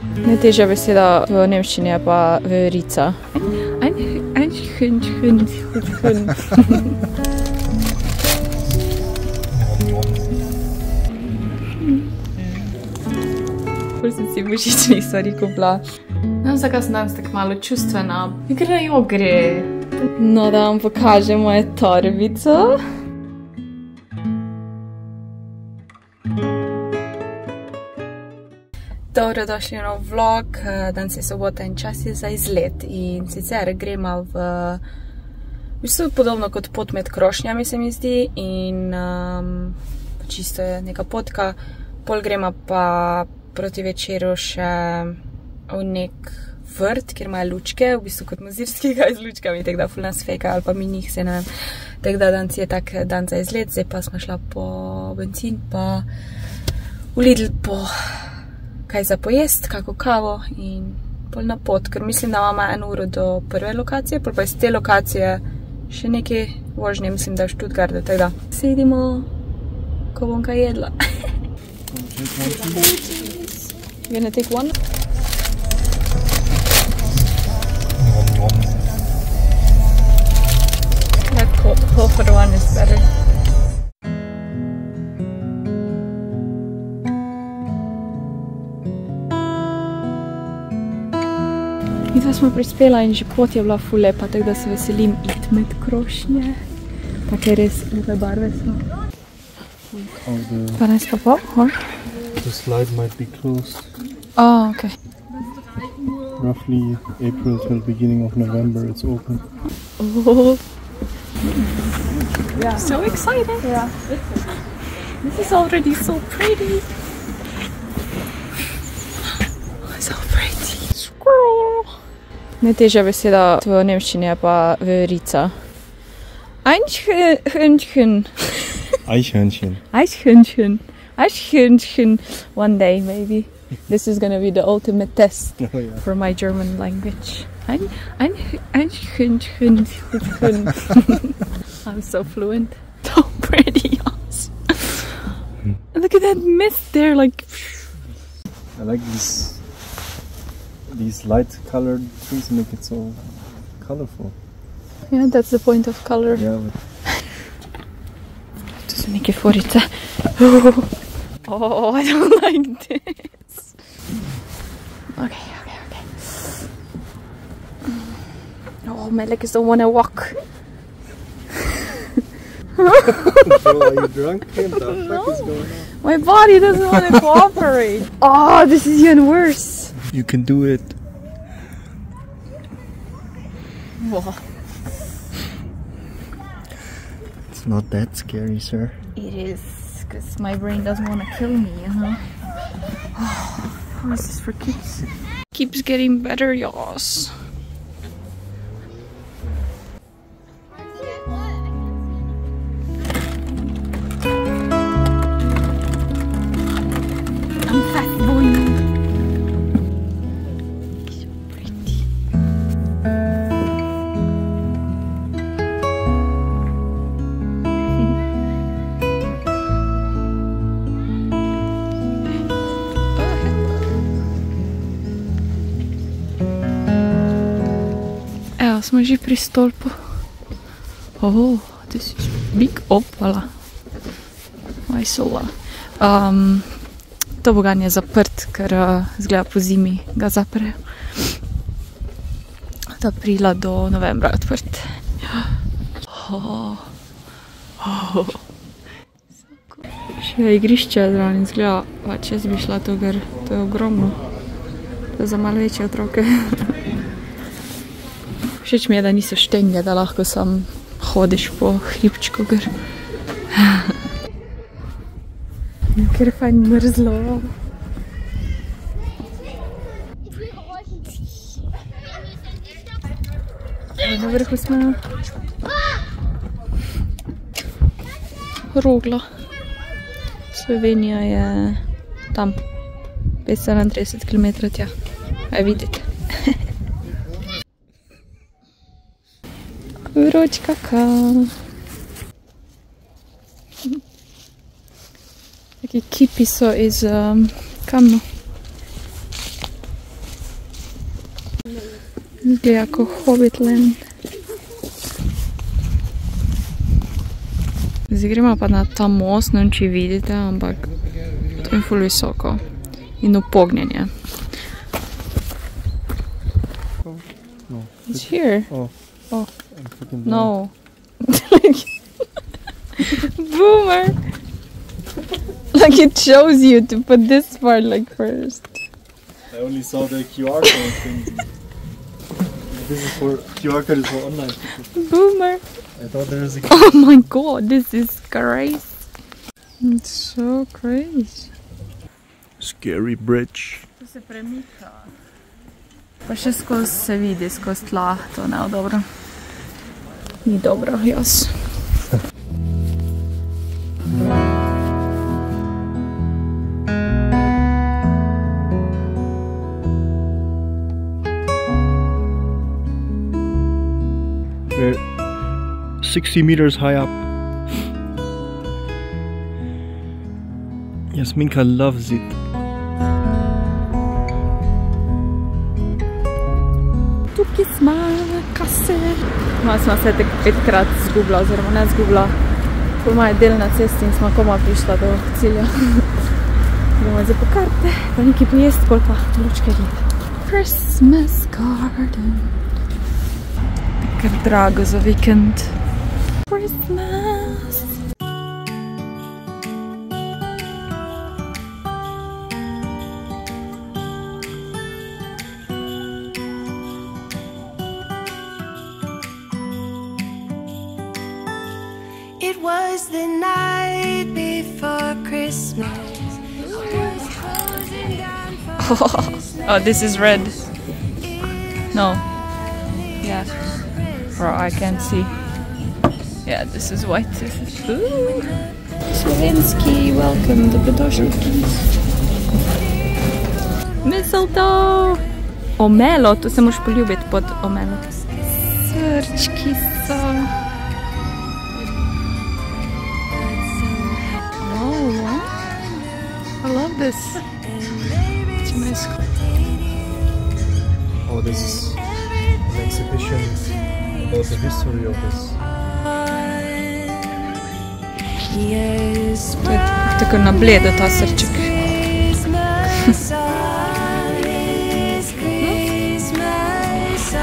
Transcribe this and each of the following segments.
Najtežja beseda v nemščini je pa verica. Ful sem si božičnih stvari kupila. Ne vem, zakaj sem danes tako malo čustvena. Gre. No, da vam pokažem moje torbico. Dobrodošli v nov vlog. Danes je sobota in čas je za izlet. In sicer gremo v bistvu podobno kot pot med krošnjami, se mi zdi. In čisto je neka potka. Pol gremo pa proti večeru še v nek vrt, kjer imajo lučke, v bistvu kot mozirskega z lučkami, tako da ful nas feka, ali pa mi njih, se ne vem. Tako da danes je tak dan za izlet, zdaj pa smo šla po benzin, pa v Lidl po kaj za pojest, kako kavo in pol na pot, ker mislim, da imamo 1 uro do prve lokacije, pol pa iz te lokacije še nekaj vožnje, mislim, da v Stuttgartu, tako da se idemo, ko bom kaj jedla. You gonna take one? That Hofer one is better. Mi smo prispela in že pot je bila ful lepa, tako da se veselim iti med krošnje. Take res lepe barve so. 12 pa pol, or? The slide might be closed. Oh, okay. Roughly April till beginning of November it's open. Oh. Yeah. So excited. Yeah. This is already so pretty. So pretty. Squirrel. Najtežja beseda v nemščini je pa verica. Eichhörnchen. Eichhörnchen. Eichhörnchen. Eichhörnchen. One day, maybe. This is gonna be the ultimate test for my German language. Eichhörnchen. I'm so fluent. So pretty. Look at that mist there, like. I like these light-colored trees make it so colorful. Yeah, that's the point of color. Yeah. But to se neke forice. Oh, I don't like this. Okay. Oh, my legs don't want to walk. Bro, are you drunk? What the fuck is going on? My body doesn't want to cooperate. Oh, this is even worse. You can do it. Whoa. It's not that scary, sir. It is, because my brain doesn't want to kill me, you know? Oh, how is this for kids? Keeps getting better, y'all. I'm fat boy. So pretty. Evo, smo že pri stolpu. Oh, this is big opala. Aj sola. Tobogan je zaprt, ker zgleda po zimi ga zaprejo. Od aprila do novembra je odprt. Še je igrišče zraven izgleda, pa čez bi šla to, ker to je ogromno. To je za malo večje otroke. Všeč mi je, da niso štenge, da lahko sam hodiš po hribčku, ker ker je fajn mrzlo. Na vrhu smo. Rogla. Slovenija je tam. 531 km tja. Aj vidite. Vroč kakao. Taki kipi so iz kamna. Gleda kot Hobbitland. Zdaj gremo pa na ta most, ne vem, če vidite, ampak to je ful visoko in upognjenje. No. It's here. Oh. Oh. I'm fucking No. Boomer! Like it shows you to put this part like first. I only saw the QR code thing. This is for QR code is for online. Boomer! I thought there was a. Oh my god, this is crazy. It's so crazy. Scary bridge. To se premika. Pa še skozi se vidi, skozi tla, to ne je dobro. Ni dobro, jaz. We're 60 meters high up. Jasminka loves it. Tukaj smo, kase. Malo smo se tako 5-krat zgubila, oziroma ne zgubila. Po moje del na cesti in smo koma prišla do cilja. Gremo zdaj po karte, pa nekaj pojesti, pol pa lučke gledati. Christmas garden. Kar drago za vikend. Christmas. It was the night before Christmas. Oh, this is red. No. Yeah. Bro, I can't see. Yeah, this is white. This is blue. Slovensky, welcome to Potočniki. Mistletoe! Omelo, tu se moraš poljubiti pod omelo. Srčki so. Oh, wow. I love this. It's nice. Oh, this is an exhibition about the history of this. Yes, To je tako na bledo ta srček. Christmas on this Christmas on.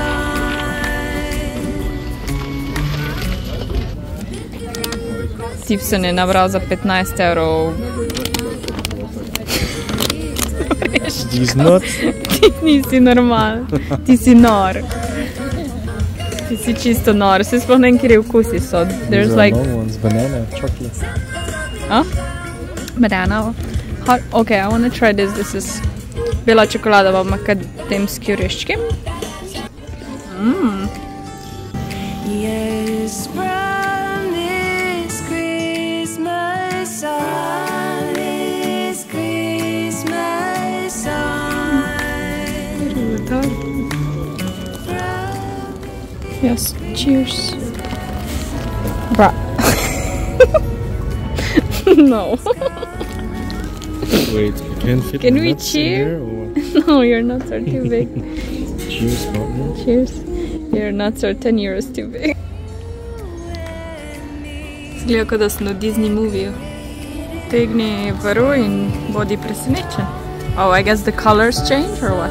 Tip se ne nabral za 15 evrov. These nuts. Ti nisi normal. Ti si nor. Ti si čisto nor. Se sploh ne vem, kjer vkusi so. There's These are like... normal ones. Banana, chocolate. Huh? Banana. Hot. Okay, I want to try this. This is bela čokolada v makademski oreščki. Yes, from this Christmas on this Christmas on. Yes, cheers. Bruh. No. Wait, you can't fit Can the we nuts in cheer? here, or what? No, your nuts are too big. Cheers, partner. Cheers. Your nuts are 10 euros too big. Zgleda, kot da sem v Disney moviju. Tegni varu in bodi presenečen. Oh, I guess the colors change or what?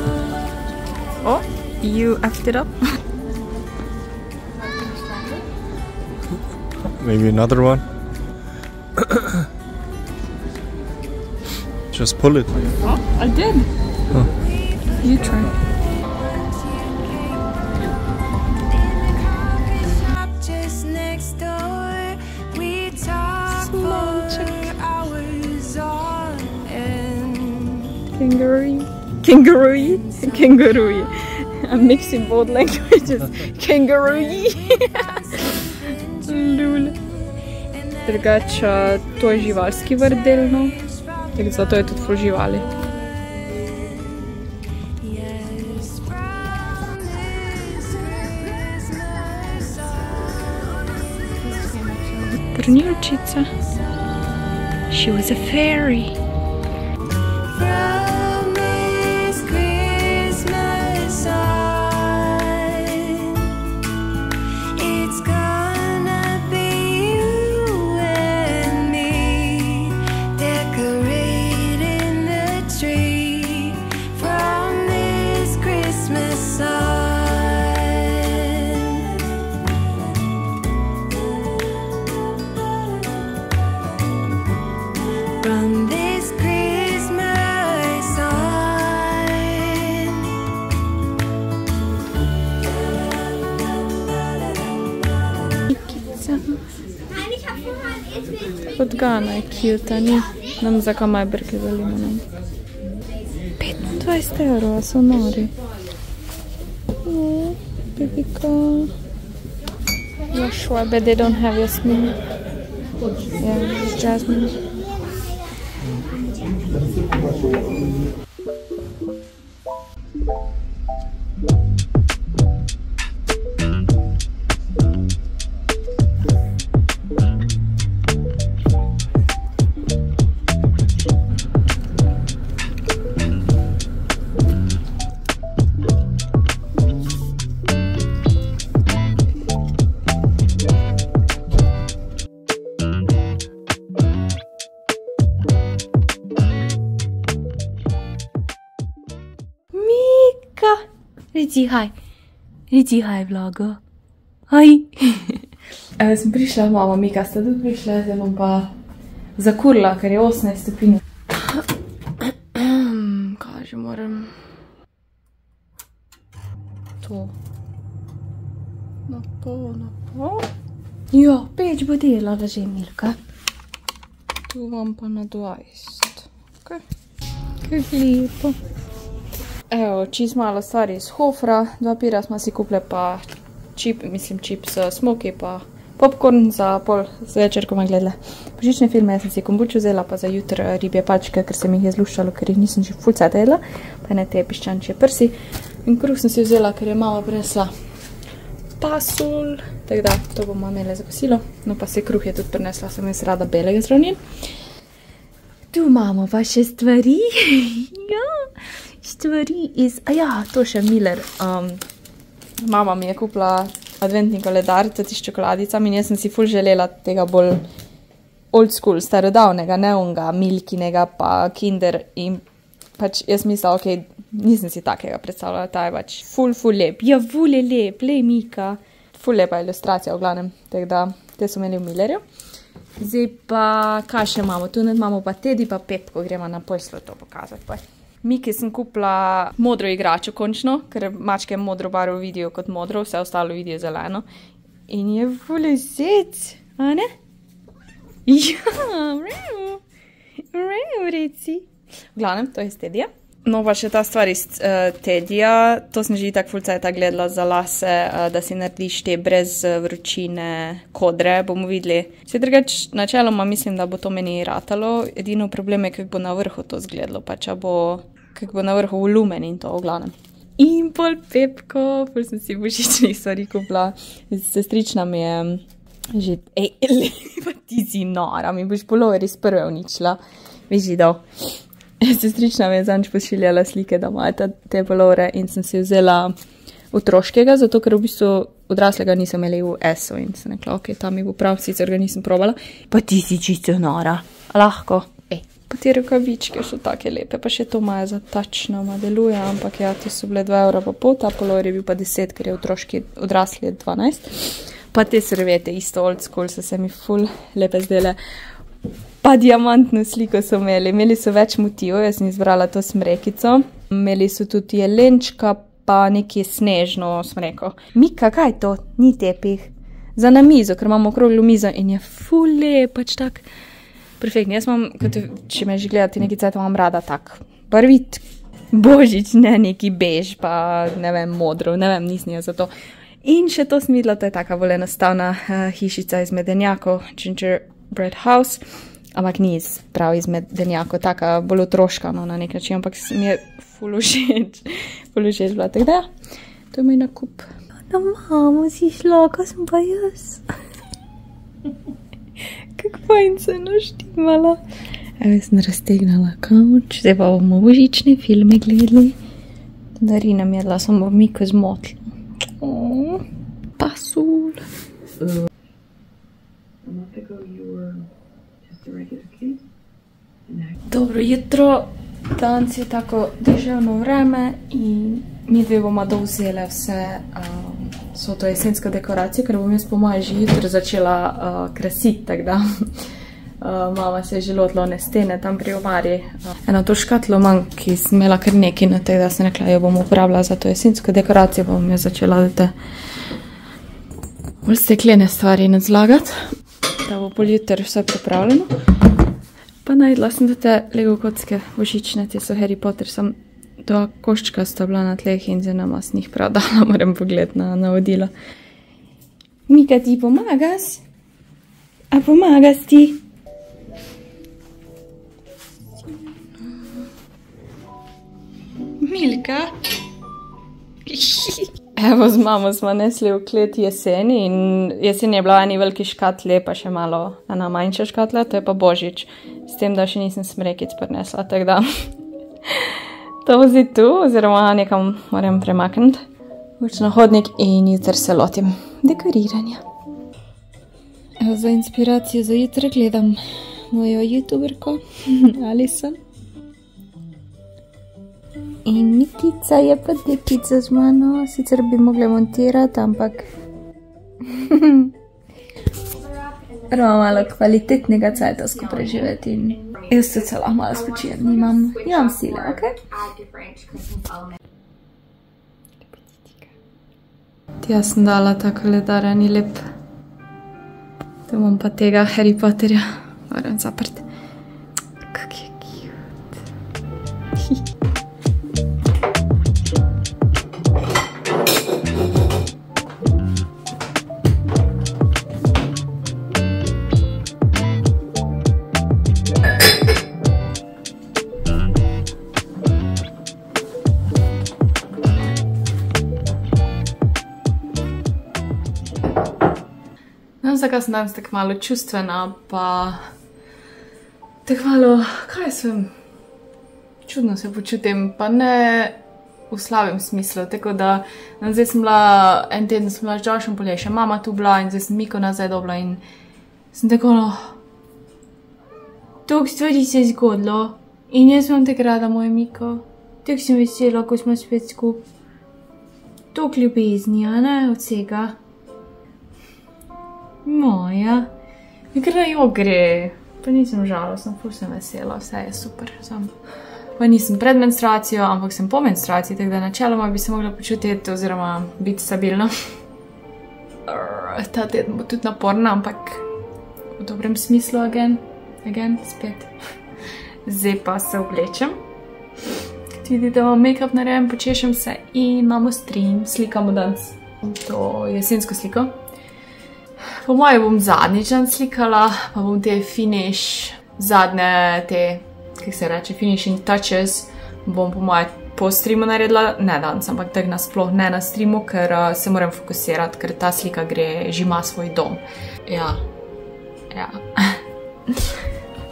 Oh, you effed it up. Maybe another one. Just pull it. Oh, I did. Huh. You try. Just next door, we talk for hours on end. Kangaroo. Kangaroo. Kangaroo. I'm mixing both languages. Kangaroo. Lul. Drugače, to je živalski vrt delno. Tako zato je tudi ful živali. Brunilčica. She was a fairy. From this Christmas on. Podgana je cute, ni? Nam za kaj majbrke za limonom. 25 €, so nori. Oh, bibika. Joshua, but they don't have Jasmine. Yeah, it's Jasmine. Reci hi vlogu. Hi. Sem prišla, mama Mika sta tudi prišla, zdaj bom pa zakurila, ker je 18 stopinj. Kaj že moram? To. Na pol. Ja, peč bo delala že, Milka. Tu vam pa na 20. Ok. Kaj lepo. Evo, čist malo stvari iz Hofra, 2 pira smo si kupile pa čips, smoky pa popcorn za pol zvečer, ko vam gledala božične filme. Jaz sem si kombučo vzela pa za jutro ribje palčke, ker se mi jih je zluščalo, ker jih nisem že ful cajta jedla, pa ne te piščančje prsi. In kruh sem si vzela, ker je mama prinesla pasulj, tako da to bomo imeli za kosilo. No pa se kruh je tudi prinesla, sem jaz rada belega zravnin. Tu imamo pa še stvari. Ja. Stvari iz... ja, to še Miller. Mama mi je kupila adventni koledar, tudi s čokoladicami, in jaz sem si ful želela tega bolj old school, starodavnega, ne onga, milkinega pa kinder, in pač jaz mislila, ok, nisem si takega predstavljala, ta je pač ful lep. Ja, ful je lep, le Mika. Ful lepa ilustracija v glavnem, tako da te so imeli v Millerju. Zdaj pa, kaj še imamo? Tu imamo pa Teddy pa Pepko, gremo na Poljslo to pokazati pa. Miki sem kupila modro igračo končno, ker mačke modro barvo vidijo kot modro, vse ostalo vidijo zeleno. In je ful vzet, a ne? Ja, reci. V glavnem, to je iz Teddyja. No pa še ta stvar iz Teddyja, to sem že itak ful cajta gledala za lase, da si narediš te brez vročine kodre, bomo videli. Se drugač, načeloma mislim, da bo to meni ratalo, edino problem je, kako bo na vrhu to zgledalo, pa če bo, kako bo na vrhu volumen in to v glavnem. In pol Pepko, ful sem si božičnih stvari kupila, sestrična mi je že, lepa ti si nora, mi boš polover iz prve uničila, veš že dal. Sestrična mi je zanč pošiljala slike, da imajo te polovre, in sem si vzela otroškega, zato ker v bistvu odraslega nisem imeli v ESO in sem rekla, ok, tam mi bo prav, sicer ga nisem probala. Pa ti si čisto nora, lahko. Pa te rokavičke so take lepe, pa še to imajo za tačno, deluje, ampak ja, ti so bile 2,5 €, ta polover je bil pa 10, ker je otroški odrasli 12. Pa te servete, isto old school, so se mi ful lepe zdele. Pa diamantno sliko so imeli so več motivov, jaz sem izbrala to smrekico. Imeli so tudi jelenčka, pa nekje snežno smreko. Mika, kaj je to? Ni tepih. Za na mizo, ker imamo okroglo mizo in je ful lep, pač tak perfektni. Jaz imam, če me že gledati neki cajt, imam rada tak barvit božič, ne neki bež, pa ne vem, modro, ne vem, nisem jaz za to. In še to sem videla, to je taka bolj enostavna hišica iz medenjakov, Gingerbread House. Ampak ni prav iz medenjakov, taka bolj otroška, no, na nek način, ampak mi je ful všeč bila, tako da, to je moj nakup. Na mamo si šla, ko sem pa jaz. Kako fajn se naštimala. Evo, sem raztegnala kavč, zdaj pa bomo božične filme gledali. Darina mi jedla, sem bo Miko zmotila. Pasul. Dobro jutro, danes je tako deževno vreme in mi dve bomo dovzele vso to jesensko dekoracijo, ker bom jaz po moje že jutro začela krasiti, tako da mama se je že lotila one stene tam pri omari. Eno to škatlo manj, ki sem imela kar nekaj, tako da sem rekla, jo bom uporabila za to jesensko dekoracijo, bom jaz začela da te bolj steklene stvari nadzlagati. da bo bolj jutri vse pripravljeno. Pa najdla sem te Lego kocke božične, te so Harry Potter, sem dva koščka sta bila na tleh in zdaj nama sem jih prav dala, moram pogledati na navodilo. Mika, ti pomagaš? A pomagaš ti? Milka? Evo, z mamo smo nesli v klet jeseni in jesen je bila eni veliki škatle, pa še malo ena manjša škatla, to je pa božič. S tem, da še nisem smrekic prinesla, tako da to bo zdaj tu, oziroma nekam moram premakniti. Uč na hodnik in jutri se lotim dekoriranja. Evo, za inspiracijo za jutri gledam mojo youtuberko, Alison. In Mikica je pa dekica z mano, sicer bi mogla montirati, ampak moramo malo kvalitetnega cajtovsko preživeti in jaz se celo malo spočijem, nimam sile, ok? Jaz sem dala ta koledar, ni lep. Da bom pa tega Harry Potterja moram zaprti. Kak je cute. Zakaj sem danes tako malo čustvena, pa tako malo, kaj sem, čudno se počutim, pa ne v slabem smislu, tako da zdaj sem bila, en teden sem bila z Joshom, polje še mama tu bila in zdaj sem Miko nazaj dobila in sem tako, toliko stvari se je zgodilo in jaz vam tako rada, moja Miko, tako sem vesela, ko smo spet skup, toliko ljubezni, a ne, od vsega. Moja, igrajo gre, pa nisem žalostna, ful sem vesela, vse je super, pa nisem pred menstruacijo, ampak sem po menstruaciji, tako da načeloma bi se mogla počutiti oziroma biti stabilna. Ta teden bo tudi naporna, ampak v dobrem smislu again, spet. Zdaj pa se oblečem. Kot vidite, imam make-up narejen, počešem se in imamo stream, slikamo danes to jesensko sliko. Po moje bom zadnjič dan slikala, pa bom te finish, zadnje te, kako se reče, finishing touches, bom po moje po streamu naredila, ne danes, ampak tako nasploh ne na streamu, ker se moram fokusirati, ker ta slika gre, že ima svoj dom. Ja.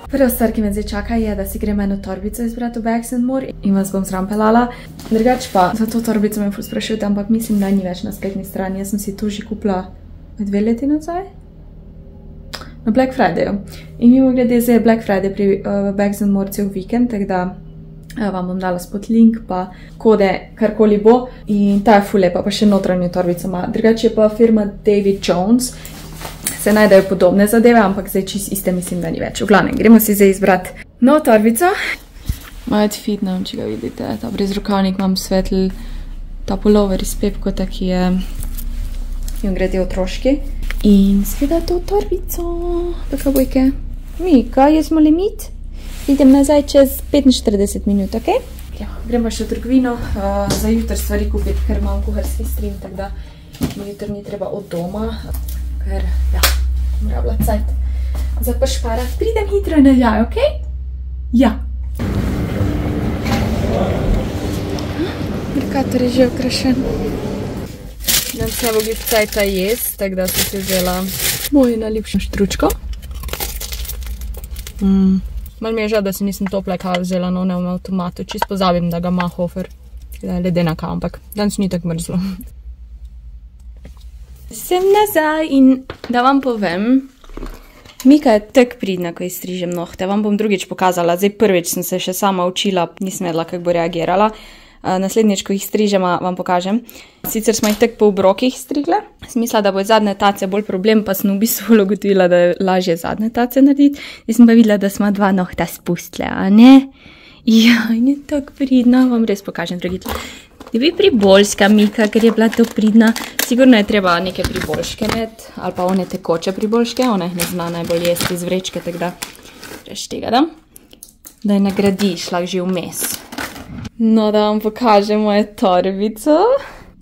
Prva stvar, ki me zdaj čaka, je, da si grem eno torbico izbrati v Bags & More in vas bom srampelala. Drugač pa, za to torbico me ful sprašujete, ampak mislim, da ni več na spletni strani. Jaz sem si to že kupila 2 leti nazaj? Na Black Fridayju. In mimo glede, zdaj je Black Friday pri Bags & More cel vikend, tako da vam bom dala spod link, pa kode, karkoli bo. In ta je ful lepa, pa še notranjo torbico ima. Drugače je pa firma David Jones. Se najdejo podobne zadeve, ampak zdaj čist iste mislim, da ni več. V glavnem, gremo si zdaj izbrati novo torbico. Moj outfit, ne vem, če ga vidite, ta brezrokavnik imam svetl, ta pullover iz Pepkota, ki je in grede otroški. In seveda to torbico. Tako bojke. Mika, jaz smo limit. Idem nazaj čez 45 minut, ok? Ja, grem pa še v trgovino za jutri stvari kupiti, ker imam kuharski stream, tako da mi jutri ni treba od doma, ker, ja, mora bila cajt za pašparat. Pridem hitro nazaj, ok? Ja. Merkator je že okrašen. Danes ne bo glih cajta jesti, tako da sem si vzela mojo najljubšo štručko. Malo mi je žal, da si nisem tople kave vzela, no ne v avtomatu, čist pozabim, da ga ima Hofer, da je ledena kava, ampak danes ni tako mrzlo. Sem nazaj in da vam povem, Mika je tak pridna, ko ji strižem nohte, vam bom drugič pokazala, zdaj prvič sem se še sama učila, nisem vedela, kako bo reagirala. Naslednjič, ko jih strižema, vam pokažem. Sicer smo jih tako po obrokih strigle. Sem mislila, da bo zadnje tace bolj problem, pa sem v bistvu ugotovila, da je lažje zadnje tace narediti. Zdaj sem pa videla, da smo 2 nohta spustile, a ne? Ja, in je tako pridna. Vam res pokažem, dragi. bi priboljška Mika, ker je bila to pridna. Sigurno je treba neke priboljške imeti, ali pa one tekoče priboljške, ona jih ne zna najbolj jesti iz vrečke, tako da reš tega dam. Da je nagradiš, lahko že vmes. No, da vam pokažem mojo torbico.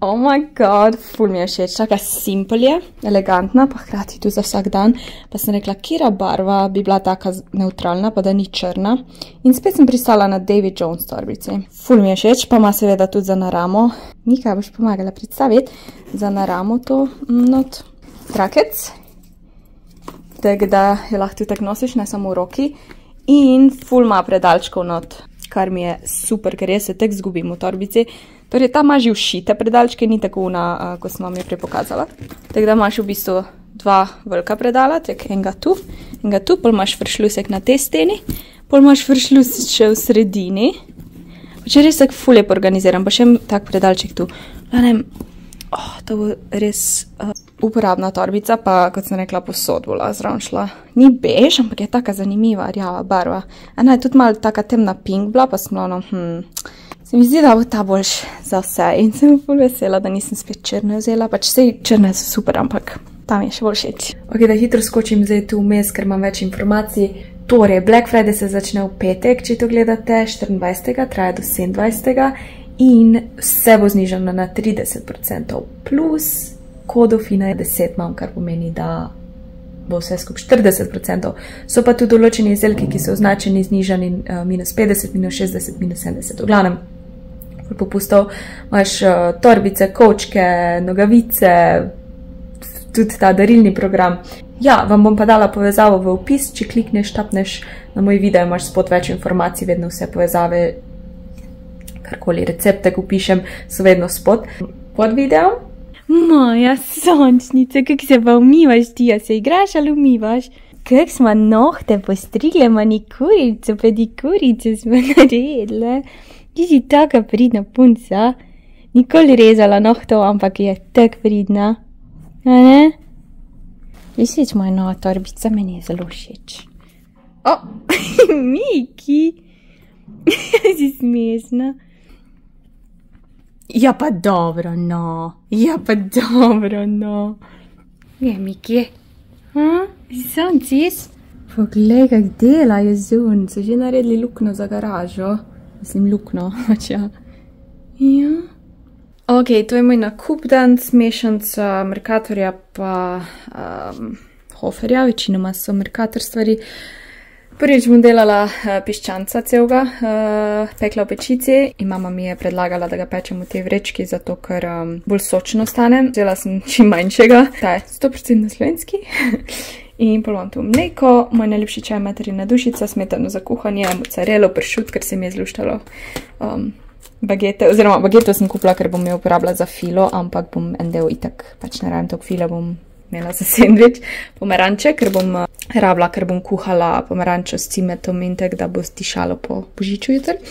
Oh my god, ful mi je všeč, taka simpel je, elegantna, pa hkrati tu za vsak dan. Pa sem rekla, kera barva bi bila taka neutralna, pa da ni črna. In spet sem pristala na David Jones torbici. Ful mi je všeč, pa ima seveda tudi za na ramo. Mika, boš pomagala predstaviti za na ramo to not trakec. Tako da jo lahko tudi tako nosiš, ne samo v roki. In ful ima predalčkov not, kar mi je super, ker jaz se tek zgubim v torbici. Torej, ta ima že všite predalčke, ni tako kot sem vam je prej pokazala. Tako da imaš v bistvu dva velika predala, tako enega tu, pol imaš fršlusek na tej steni, pol imaš fršlus še v sredini. Če res tako ful je organiziran, pa še tak predalček tu. To bo res uporabna torbica, pa kot sem rekla, posod bola zraven šla. Ni bež, ampak je taka zanimiva, rjava barva. Ena je tudi malo taka temna pink bila, pa sem bila, se mi zdi, da bo ta boljš za vse in sem ful vesela, da nisem spet črne vzela, pač sej črne so super, ampak tam je še bolj všeč. Ok, da hitro skočim zdaj tu vmes, ker imam več informacij. Torej, Black Friday se začne v petek, če to gledate, 24. traja do 27. In vse bo znižano na 30%, plus kodofina je 10 mam, kar pomeni, da bo vse skup 40%. So pa tudi določeni izdelki, ki so označeni znižani minus 50, minus 60, minus 70. V glavnem, popustov imaš torbice, kovčke, nogavice, tudi ta darilni program. Ja, vam bom pa dala povezavo v opis, če klikneš, tapneš na moj video, imaš spod več informacij, vedno vse povezave, karkoli recepte upišem, so vedno spod videom. Moja sončnica, kako se pa umivaš ti, a se igraš ali umivaš? Kako smo nohte postrigle, manikurico, pedikurico smo naredile. Ti si taka pridna punca. Nikoli rezala nohtov, ampak je tak pridna. A ne? Všeč moja nova torbica, meni je zelo všeč. O, Miki, si smešna. Ja pa dobro, no. Je, Miki. Soncis? Poglej, kak delajo zun. So že naredili lukno za garažo. Mislim, lukno, pač ja. Ja. Ok, to je moj nakup danes, mešanca Mercatorja pa Hoferja, večinoma so Mercator stvari. Prvič bom delala piščanca celega, pekla v pečici in mama mi je predlagala, da ga pečem v tej vrečki, zato ker bolj sočno stane. Vzela sem čim manjšega, ta je 100% slovenski. In pol imam tu mleko, moj najljubši čaj materina dušica, smetano za kuhanje, mozzarelo, pršut, ker se mi je zluštalo bagete, oziroma bageto sem kupila, ker bom jo uporabila za filo, ampak bom en del itak, pač ne rabim toliko fila, bom imela za sendvič, pomeranče, ker bom rabila, ker bom kuhala pomerančo s cimetom in tak, da bo stišalo po božiču jutr.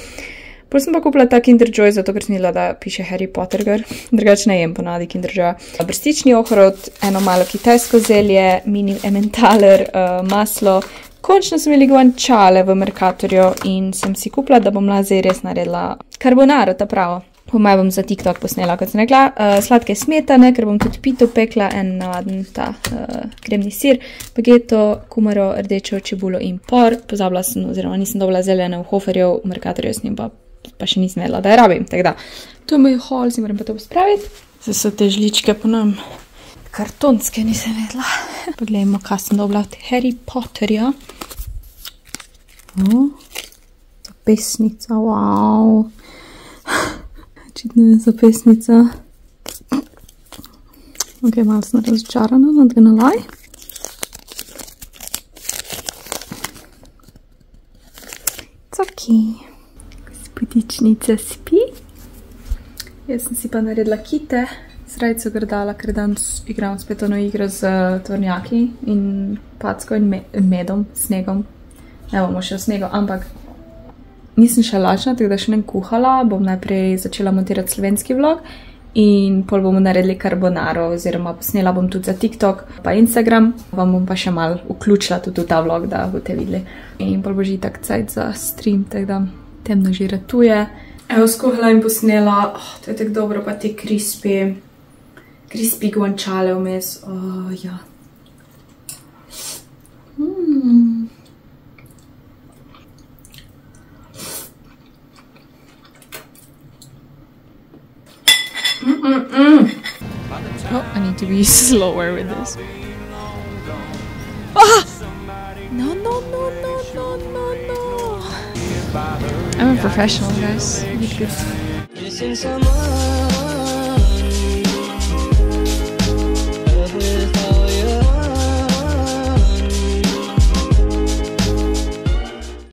Pol sem pa kupila ta Kinder Joy, zato ker sem videla, da piše Harry Potter, drugače ne jem ponavadi Kinder Joy. Brstični ohrovt, eno malo kitajsko zelje, mini ementaler, maslo. Končno sem imeli guanciale v Mercatorju in sem si kupila, da bom zdaj res naredila carbonaro, ta pravo. Pomaj bom za TikTok posnela, kot sem rekla, sladke smetane, ker bom tudi pito pekla, en navaden ta kremni sir, bageto, kumaro, rdečo čebulo in por. Pozabila sem, oziroma nisem dobila zelene v Hoferju, v Mercatorju s njim pa še nisem vedela, da je rabim. Tako da, to je moj haul, si moram pa to pospraviti. Zdaj so te žličke po nam kartonske, nisem vedela. Poglejmo, kaj sem dobila od Harry Potterja. Zapesnica, wow. Očitno je zapesnica. Ok, malo sem razočarana, not gonna lie. It's okay. Gospodičnica spi. Jaz sem si pa naredila kite, srajco grdala, ker danes igram spet ono igro z tvornjaki in packo in medom, snegom. Ne bomo še v snegu, ampak nisem še lačna, tako da še nem kuhala. Bom najprej začela montirati slovenski vlog in pol bomo naredili carbonaro, oziroma posnela bom tudi za TikTok pa Instagram. Vam bom pa še malo vključila tudi v ta vlog, da boste videli. In pol bo že tak cajt za stream, tako da temno že ratuje. Evo, skuhala in posnela, to je tako dobro, pa te crispy guanciale vmes, ja. Oh, I need to be slower with this. Ah! No, no, no, no, no, no, no. I'm a professional, guys. Be good.